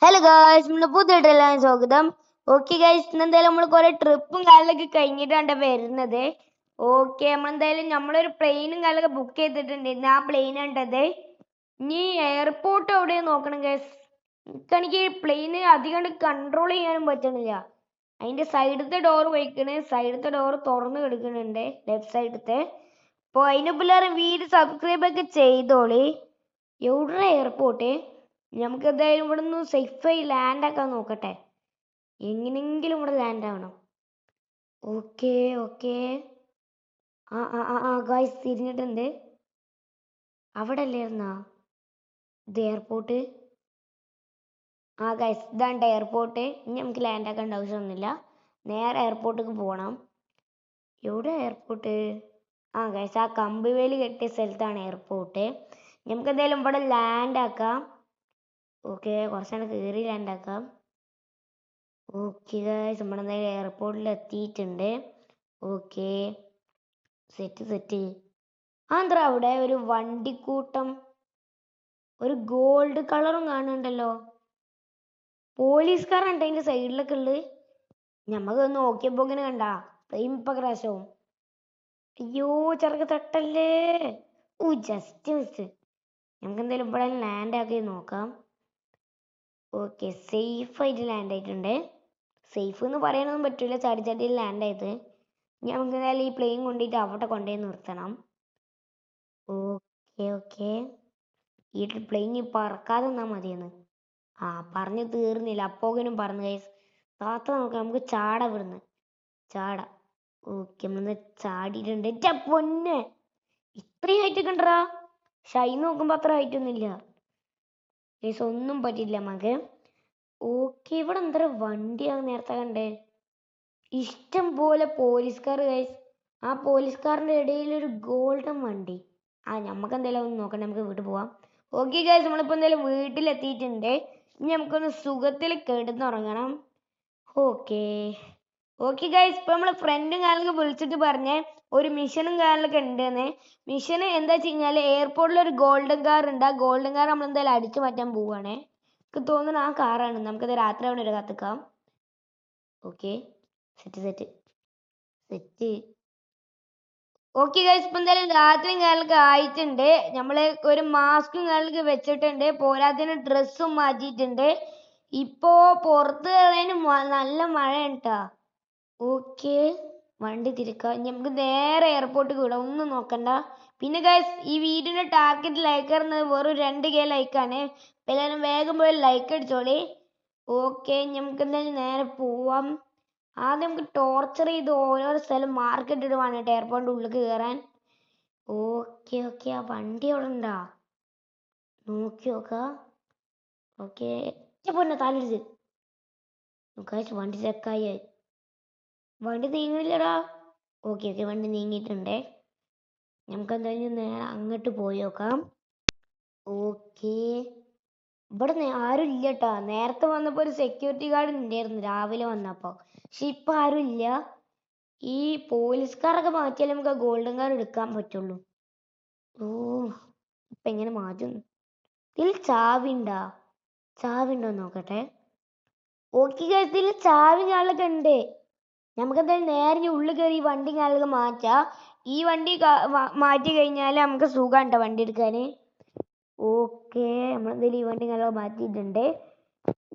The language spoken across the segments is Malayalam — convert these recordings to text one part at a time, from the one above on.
ഹലോ ഗായ്സ്, നമ്മുടെ പുതിയ ട്രെയിലാണ് സ്വാഗതം. ഓക്കെ ഗായ്സ്, ഇന്നെന്തായാലും നമ്മൾ കുറെ ട്രിപ്പും കാര്യങ്ങളൊക്കെ കഴിഞ്ഞിട്ടാണ് വരുന്നത്. ഓക്കെ, നമ്മളെന്തായാലും നമ്മളൊരു പ്ലെയിനും കാര്യങ്ങളൊക്കെ ബുക്ക് ചെയ്തിട്ടുണ്ട്. ഇന്ന് ആ പ്ലെയിൻ ഉണ്ടത്. ഇനി എയർപോർട്ട് എവിടെയാണ് നോക്കണം ഗായ്സ്. എനിക്കാണെങ്കിൽ പ്ലെയിന് അധികം കൺട്രോൾ ചെയ്യാനും പറ്റണില്ല. അതിന്റെ സൈഡത്തെ ഡോർ വയ്ക്കണ്, സൈഡത്തെ ഡോർ തുറന്നു കിടക്കുന്നുണ്ട്, ലെഫ്റ്റ് സൈഡത്തെ. അപ്പോൾ അതിന് പിള്ളേർ വീഡിയോ സബ്സ്ക്രൈബ് ഒക്കെ ചെയ്തോളി. എവിടെ എയർപോർട്ട്? നമുക്ക് എന്തായാലും ഇവിടെ നിന്ന് സേഫായി ലാൻഡ് ആക്കാൻ നോക്കട്ടെ. എങ്ങനെങ്കിലും ഇവിടെ ലാൻഡ് ആവണം. ഓക്കെ ഓക്കെ, ആ ആ ആ ആ ഗായ്സ് തിരിഞ്ഞിട്ടുണ്ട്. അവിടെ അല്ലായിരുന്നാ ഇത് എയർപോർട്ട്? ആ ഗായ്സ്, ഇതാണ് എയർപോർട്ട്. ഇനി നമുക്ക് ലാൻഡ് ആക്കേണ്ട ആവശ്യമൊന്നുമില്ല, നേരെ എയർപോർട്ടിലേക്ക് പോകണം. എവിടെ എയർപോർട്ട്? ആ ഗായ്സ്, ആ കമ്പിവേലി കെട്ടിയ സ്ഥലത്താണ് എയർപോർട്ട്. നമുക്ക് എന്തായാലും ഇവിടെ ലാൻഡ് ആക്കാം. ഓക്കെ, കുറച്ചാണ് കയറി ലാൻഡ് ആക്കാം. ഓക്കെ ഗായ്സ്, നമ്മളെന്തായാലും എയർപോർട്ടിൽ എത്തിയിട്ടുണ്ട്. Okay, set set. ആന്ധ്ര അവിടെ ഒരു വണ്ടിക്കൂട്ടം, ഒരു ഗോൾഡ് കളറും കാണുന്നുണ്ടല്ലോ. പോലീസുകാരുണ്ട് അതിന്റെ സൈഡിലൊക്കെ ഉള്ളത്. ഞമ്മക്ക് നോക്കിയപ്പോ ഇങ്ങനെ കണ്ടാ പ്ലെയിൻ ഇപ്പൊ ക്രാഷാവും. അയ്യോ, ചെറുക്ക് തട്ടല്ലേ. ഓ, ജസ്റ്റ് മിസ്. നമുക്ക് എന്തായാലും ഇവിടെ ലാൻഡ് ആക്കി നോക്കാം. ഓക്കെ, സേഫ് ആയിട്ട് ലാൻഡ് ആയിട്ടുണ്ട്. സേഫ് എന്ന് പറയാനൊന്നും പറ്റില്ല, ചാടി ചാടി ലാൻഡ് ആയത്. നമുക്ക് എന്തായാലും ഈ പ്ലെയിൻ കൊണ്ടിട്ട് അവിടെ കൊണ്ടുപോയി നിർത്തണം. ഓക്കെ ഓക്കെ, ഈ പ്ലെയിൻ പറക്കാതെ നിന്നാൽ മതിയെന്ന്. ആ, പറഞ്ഞു തീർന്നില്ല, അപ്പോകനും പറഞ്ഞു ഗൈസ്. താത്ത നമുക്ക് ചാട വിടുന്ന്, ചാട. ഓക്കെ, നമ്മൾ ചാടിയിട്ടുണ്ട്. പൊന്നെ, ഇത്രയും ഹൈറ്റ് ഒക്കെ ഉണ്ടറാ. ഷൈ നോക്കുമ്പോ അത്ര ഹൈറ്റ് ഒന്നുമില്ല ഗൈസ്, ഒന്നും പറ്റില്ല നമുക്ക്. ഓക്കെ, ഇവിടെ എന്താ വണ്ടിയാണ് നേരത്തെ കണ്ടേ. ഇഷ്ടം പോലെ പോലീസുകാർ ഗൈസ്. ആ പോലീസുകാരന്റെ ഇടയിൽ ഒരു ഗോൾഡൻ വണ്ടി. ആ, നമുക്ക് എന്തായാലും ഒന്ന് നോക്കണ്ട, നമുക്ക് വീട്ടിൽ പോവാം. ഓക്കെ ഗൈസ്, നമ്മളിപ്പോ എന്തായാലും വീട്ടിലെത്തിയിട്ടുണ്ട്. ഇനി നമുക്കൊന്ന് സുഖത്തിൽ കിടന്നുറങ്ങണം. ഓക്കെ ഓക്കെ ഗൈസ്, ഇപ്പൊ നമ്മളെ ഫ്രണ്ടും കാര്യങ്ങളൊക്കെ വിളിച്ചിട്ട് പറഞ്ഞേ ഒരു മിഷനും കാര്യങ്ങളൊക്കെ ഉണ്ടെന്ന്. മിഷന് എന്താ വെച്ച് കഴിഞ്ഞാൽ എയർപോർട്ടിൽ ഒരു ഗോൾഡൻ കാർ ഉണ്ട്. ആ ഗോൾഡൻ കാർ നമ്മൾ എന്തായാലും അടിച്ചു മാറ്റാൻ പോവുകയാണേ. എനിക്ക് തോന്നുന്നു ആ കാറാണ്. നമുക്കത് രാത്രി അവിടെ ഒരു കാത്തിക്കാം. Okay, set set set. Okay guys, ഇപ്പൊ എന്തായാലും രാത്രിയും കാര്യങ്ങളൊക്കെ ആയിട്ടുണ്ട്. നമ്മള് ഒരു മാസ്കും കാര്യങ്ങളൊക്കെ വെച്ചിട്ടുണ്ട്, പോരാത്തിന് ഡ്രസ്സും മാറ്റിയിട്ടുണ്ട്. ഇപ്പോ പുറത്ത് കളയാനും നല്ല മഴയാണ് ട്ടാ. ഓക്കെ, വണ്ടി തിരിക്കാം. നമുക്ക് നേരെ എയർപോർട്ടിൽ വിടാം, ഒന്നും നോക്കണ്ട. പിന്നെ ഗൈസ്, ഈ വീഡിയോയുടെ ടാർഗറ്റ് ലൈക്ക് പറയുന്നത് വെറും 2K ലൈക്കാണ്. എല്ലാവരും വേഗം പോയി ലൈക്ക് അടിച്ചോളി. ഓക്കെ, നമുക്ക് എന്തായാലും നേരെ പോവാം. ആദ്യം നമുക്ക് ടോർച്ചർ ചെയ്ത് ഓരോ സ്ഥലം മാർക്കറ്റ് ഇടുവാണ് കേട്ടോ എയർപോർട്ടിന്റെ ഉള്ളിൽ കയറാൻ. ഓക്കെ ഓക്കെ, ആ വണ്ടി അവിടെ ഉണ്ടാ, നോക്കി നോക്കാം. ഓക്കെ, പൊന്നെ തലടിച്ച്. വണ്ടി ചെക്കായി, വണ്ടി നീങ്ങണില്ലടാ. ഓക്കെ ഓക്കെ, വണ്ടി നീങ്ങിയിട്ടുണ്ടേ. നമുക്ക് എന്തായാലും നേരെ അങ്ങോട്ട് പോയി നോക്കാം. ഓക്കെ, ഇവിടെ ആരും ഇല്ല കേട്ടാ. നേരത്തെ വന്നപ്പോ ഒരു സെക്യൂരിറ്റി ഗാർഡ് ഉണ്ടായിരുന്നു രാവിലെ വന്നപ്പോ, പക്ഷെ ഇപ്പൊ ആരും ഇല്ല. ഈ പോലീസുകാരൊക്കെ മാറ്റിയാലേ നമുക്ക് ആ ഗോൾഡൻ കാർ എടുക്കാൻ പറ്റുള്ളൂ. ഓ, ഇപ്പൊ എങ്ങനെ മാറ്റുന്നു? ഇതിൽ ചാവിണ്ടാ? ചാവിണ്ടോ നോക്കട്ടെ. ഓക്കെ ഗൈസ്, ഇതിൽ ചാവി ഞാളൊക്കെ ഉണ്ട്. നമുക്ക് എന്തായാലും നേരെ ഉള്ളിൽ കയറി ഈ വണ്ടി ഞാളൊക്കെ മാറ്റാ. ഈ വണ്ടി മാറ്റി കഴിഞ്ഞാൽ നമുക്ക് സുഖമുണ്ടോ വണ്ടി എടുക്കാന്. ഓക്കെ, നമ്മളെന്തായാലും ഈ വണ്ടി ഞാളൊക്കെ മാറ്റിയിട്ടുണ്ട്.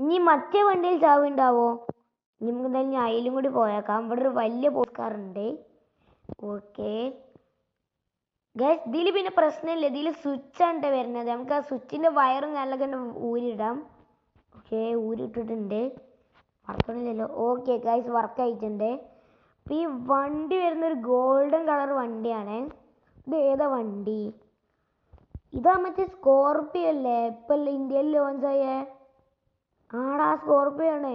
ഇനി മറ്റേ വണ്ടിയിൽ ചാവുണ്ടാവോ? നമുക്ക് എന്തായാലും അതിലും കൂടി പോയേക്കാം. ഇവിടെ ഒരു വലിയ പോസ്കാറുണ്ട്. ഓക്കെ ഗൈസ്, ഇതിൽ പിന്നെ പ്രശ്നമില്ല, ഇതിൽ സ്വിച്ചാണ് വരുന്നത്. നമുക്ക് ആ സ്വിച്ചിന്റെ വയറും കാര്യങ്ങളൊക്കെ ഊരിടാം. ഓക്കെ, ഊരിട്ടിട്ടുണ്ട്. വർക്കണില്ലല്ലോ. ഓക്കെ ഗൈസ്, വർക്ക് ആയിട്ടുണ്ട്. അപ്പൊ ഈ വണ്ടി വരുന്ന ഒരു ഗോൾഡൻ കളർ വണ്ടിയാണ്. ഇത് ഏതാ വണ്ടി? ഇതാ മറ്റേ സ്കോർപിയോ അല്ലേ, ഇപ്പൊ ഇന്ത്യയിൽ ലോഞ്ച് ആയേ? ആടാ, സ്കോർപിയോ ആണ്.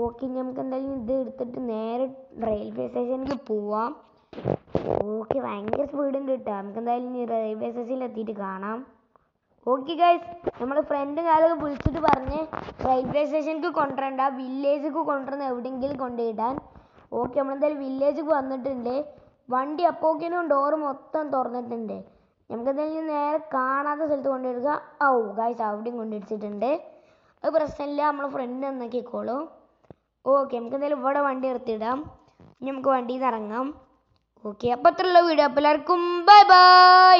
ഓക്കെ, നമുക്ക് എന്തായാലും ഇത് എടുത്തിട്ട് നേരെ റെയിൽവേ സ്റ്റേഷനിലേക്ക് പോവാം. ഓക്കെ, ഭയങ്കര സ്പീഡുണ്ട് കിട്ടാം. നമുക്ക് എന്തായാലും റെയിൽവേ സ്റ്റേഷനിൽ എത്തിയിട്ട് കാണാം. ഓക്കെ ഗൈസ്, നമ്മുടെ ഫ്രണ്ട് കാലൊക്കെ വിളിച്ചിട്ട് പറഞ്ഞ് റെയിൽവേ സ്റ്റേഷനിലേക്ക് കൊണ്ടുവരണ്ട, വില്ലേജിലേക്ക് കൊണ്ടുവരുന്ന എവിടെയെങ്കിലും കൊണ്ടുപോയിടാൻ. ഓക്കെ, നമ്മളെന്തായാലും വില്ലേജിലേക്ക് വന്നിട്ടുണ്ട്. വണ്ടി അപ്പോക്കിനും ഡോറ് മൊത്തം തുറന്നിട്ടുണ്ട്. നമുക്ക് എന്തായാലും നേരെ കാണാത്ത സ്ഥലത്ത് കൊണ്ടുവരിക. ഔ ഗൈസ്, അവിടെയും കൊണ്ടിടിച്ചിട്ടുണ്ട്. അത് പ്രശ്നമില്ല, നമ്മളെ ഫ്രണ്ട് നന്നാക്കിക്കോളൂ. ഓക്കെ, നമുക്ക് എന്തായാലും ഇവിടെ വണ്ടി നിർത്തിയിടാം. ഇനി നമുക്ക് വണ്ടിയിൽ നിന്ന് ഇറങ്ങാം. ഓക്കെ, അപ്പോൾ അത്രയുള്ള വീഡിയോ. അപ്പോൾ എല്ലാവർക്കും ബൈ ബൈ.